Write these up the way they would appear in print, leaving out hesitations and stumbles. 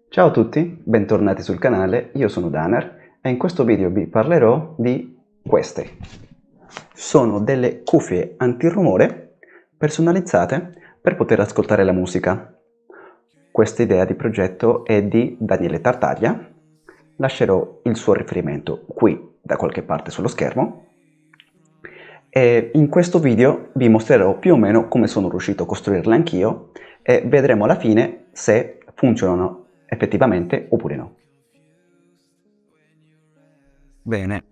Ciao a tutti, bentornati sul canale, io sono Daner e in questo video vi parlerò di queste. Sono delle cuffie antirumore personalizzate per poter ascoltare la musica. Questa idea di progetto è di Daniele Tartaglia, lascerò il suo riferimento qui da qualche parte sullo schermo e in questo video vi mostrerò più o meno come sono riuscito a costruirle anch'io e vedremo alla fine se funzionano effettivamente oppure no. Bene,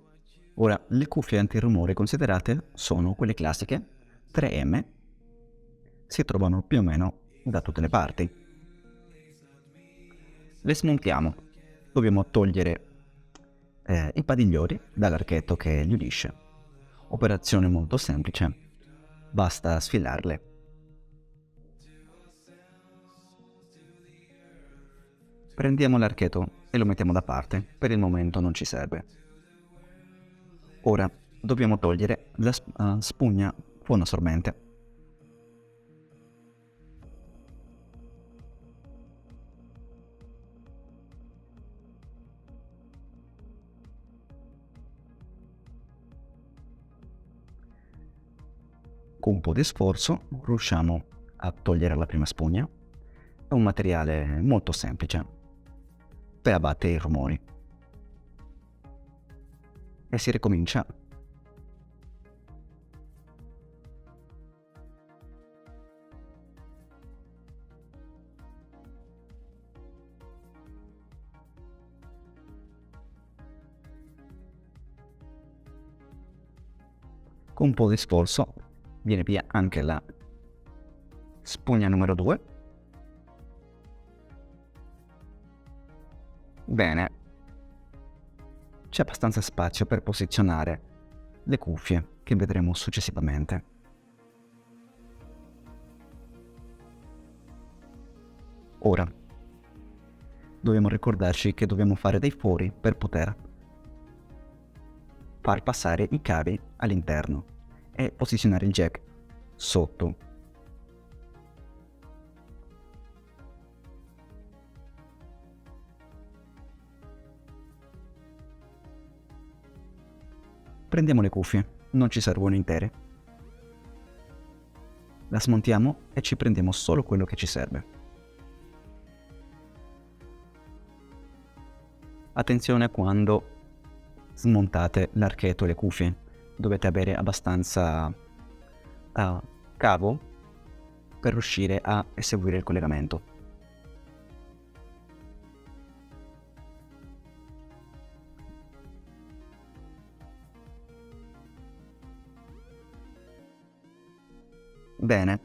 ora le cuffie antirumore considerate sono quelle classiche 3M, si trovano più o meno da tutte le parti. Le smontiamo, dobbiamo togliere i padiglioni dall'archetto che li unisce. Operazione molto semplice, basta sfilarle. Prendiamo l'archetto e lo mettiamo da parte, per il momento non ci serve. Ora dobbiamo togliere la spugna fonoassorbente. Con un po' di sforzo riusciamo a togliere la prima spugna. È un materiale molto semplice per abbattere i rumori. E si ricomincia. Con un po' di sforzo viene via anche la spugna numero 2. Bene, c'è abbastanza spazio per posizionare le cuffie che vedremo successivamente. Ora dobbiamo ricordarci che dobbiamo fare dei fori per poter far passare i cavi all'interno e posizionare il jack sotto. Prendiamo le cuffie, non ci servono intere. La smontiamo e ci prendiamo solo quello che ci serve. Attenzione quando smontate l'archetto e le cuffie, dovete avere abbastanza cavo per riuscire a eseguire il collegamento. Bene,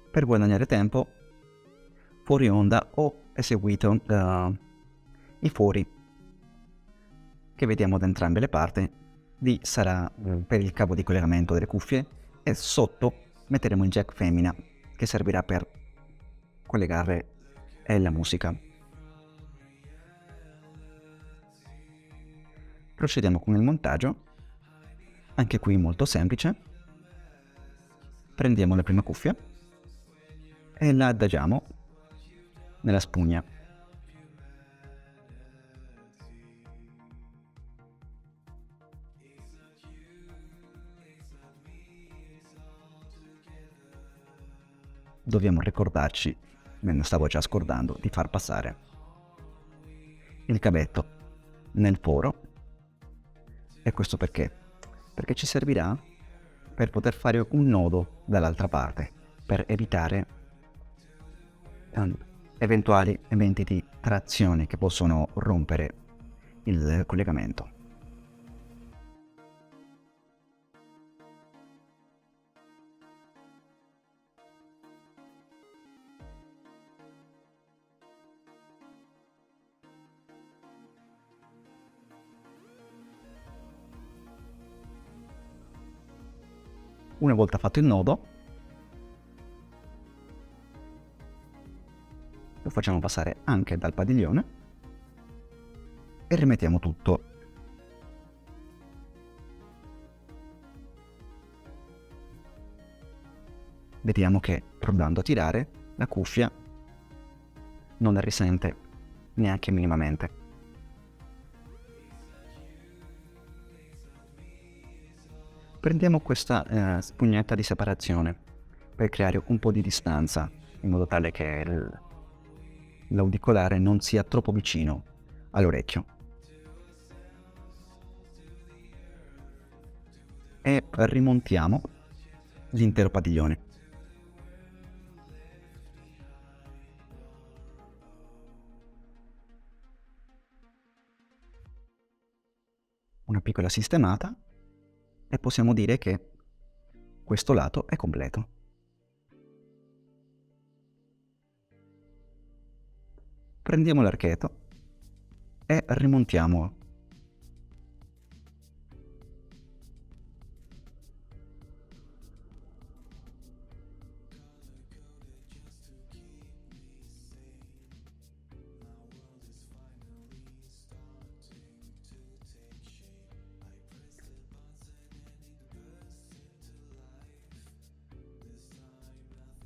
per guadagnare tempo, fuori onda ho eseguito i fori che vediamo da entrambe le parti. Lì sarà per il cavo di collegamento delle cuffie e sotto metteremo il jack femmina che servirà per collegare la musica. Procediamo con il montaggio, anche qui molto semplice. Prendiamo la prima cuffia e la adagiamo nella spugna. Dobbiamo ricordarci, me ne stavo già scordando, di far passare il cavetto nel foro. E questo perché? Perché ci servirà per poter fare un nodo dall'altra parte, per evitare eventuali eventi di trazione che possono rompere il collegamento. Una volta fatto il nodo, lo facciamo passare anche dal padiglione e rimettiamo tutto. Vediamo che provando a tirare la cuffia non la risente neanche minimamente. Prendiamo questa spugnetta di separazione per creare un po' di distanza, in modo tale che l'auricolare non sia troppo vicino all'orecchio. E rimontiamo l'intero padiglione. Una piccola sistemata e possiamo dire che questo lato è completo. Prendiamo l'archetto e rimontiamo.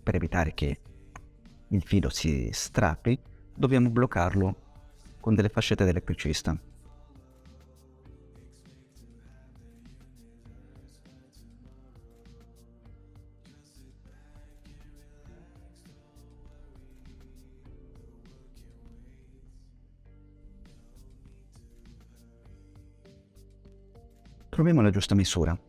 Per evitare che il filo si strappi, dobbiamo bloccarlo con delle fascette d'elettricista. Troviamo la giusta misura.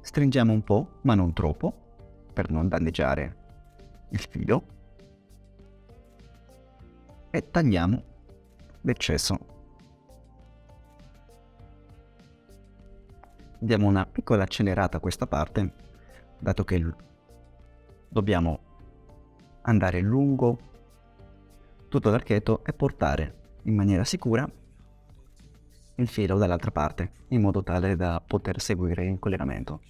Stringiamo un po', ma non troppo, per non danneggiare il filo, e tagliamo l'eccesso. Diamo una piccola accelerata a questa parte, dato che dobbiamo andare lungo tutto l'archetto e portare in maniera sicura il filo dall'altra parte, in modo tale da poter seguire il collegamento.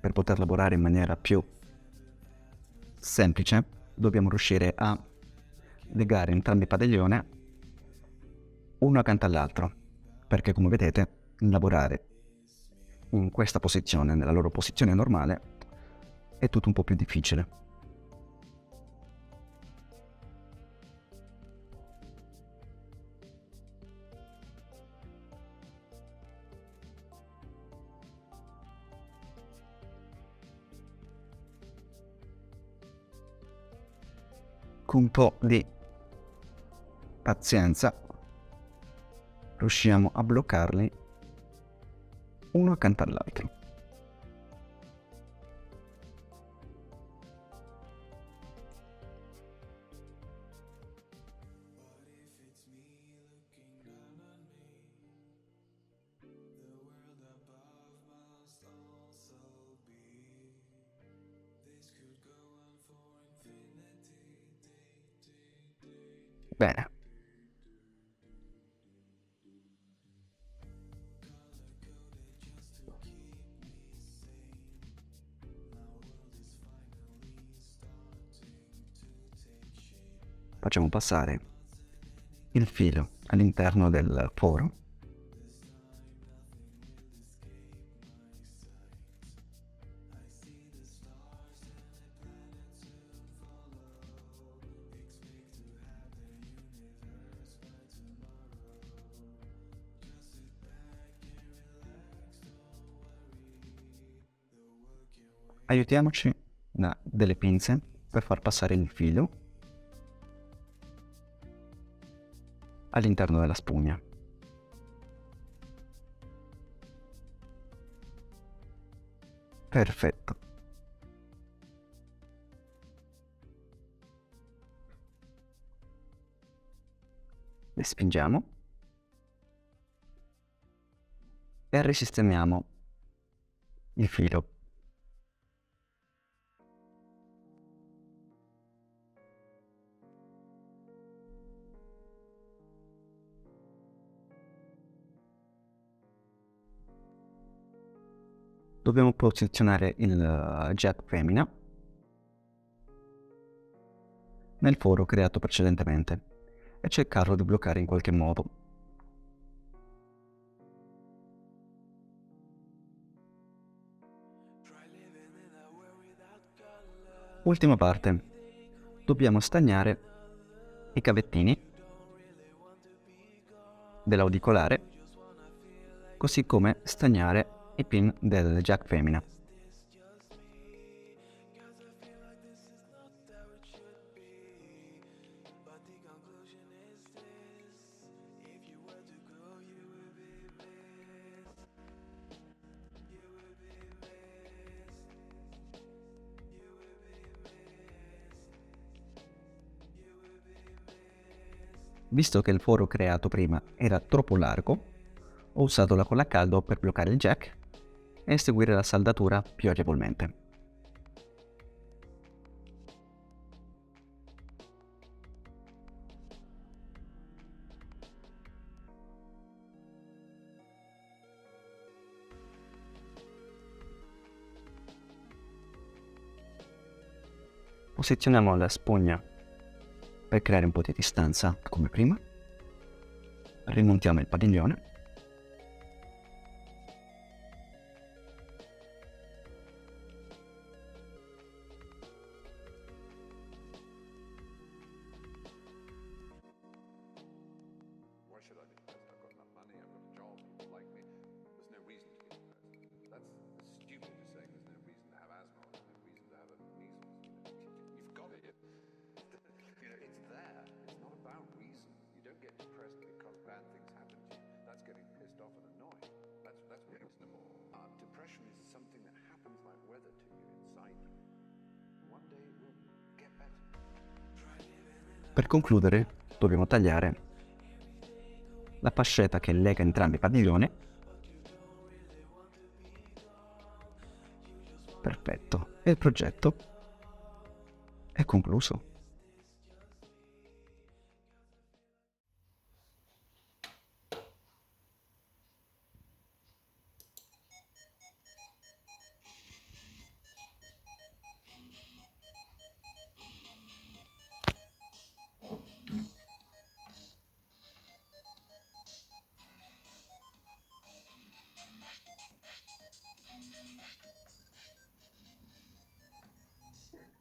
Per poter lavorare in maniera più semplice, dobbiamo riuscire a legare entrambi i padiglioni uno accanto all'altro, perché come vedete lavorare in questa posizione, nella loro posizione normale, è tutto un po' più difficile. Con un po' di pazienza riusciamo a bloccarli uno accanto all'altro. Bene. Facciamo passare il filo all'interno del foro. Aiutiamoci da delle pinze per far passare il filo all'interno della spugna. Perfetto. le spingiamo e risistemiamo il filo. Dobbiamo posizionare il jack femmina nel foro creato precedentemente e cercarlo di bloccare in qualche modo. Ultima parte, dobbiamo stagnare i cavettini dell'auricolare, così come stagnare i pin del jack femmina. Visto che il foro creato prima era troppo largo, ho usato la colla a caldo per bloccare il jack e eseguire la saldatura più agevolmente. Posizioniamo la spugna per creare un po' di distanza come prima, rimontiamo il padiglione Per concludere, dobbiamo tagliare la fascetta che lega entrambi i padiglioni. Perfetto, e il progetto è concluso.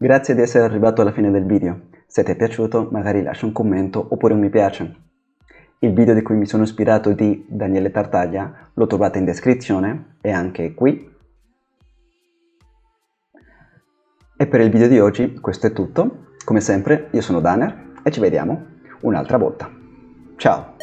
Grazie di essere arrivato alla fine del video. Se ti è piaciuto, magari lascia un commento oppure un mi piace. Il video di cui mi sono ispirato di Daniele Tartaglia lo trovate in descrizione e anche qui. E per il video di oggi questo è tutto. Come sempre, io sono Daner e ci vediamo un'altra volta. Ciao!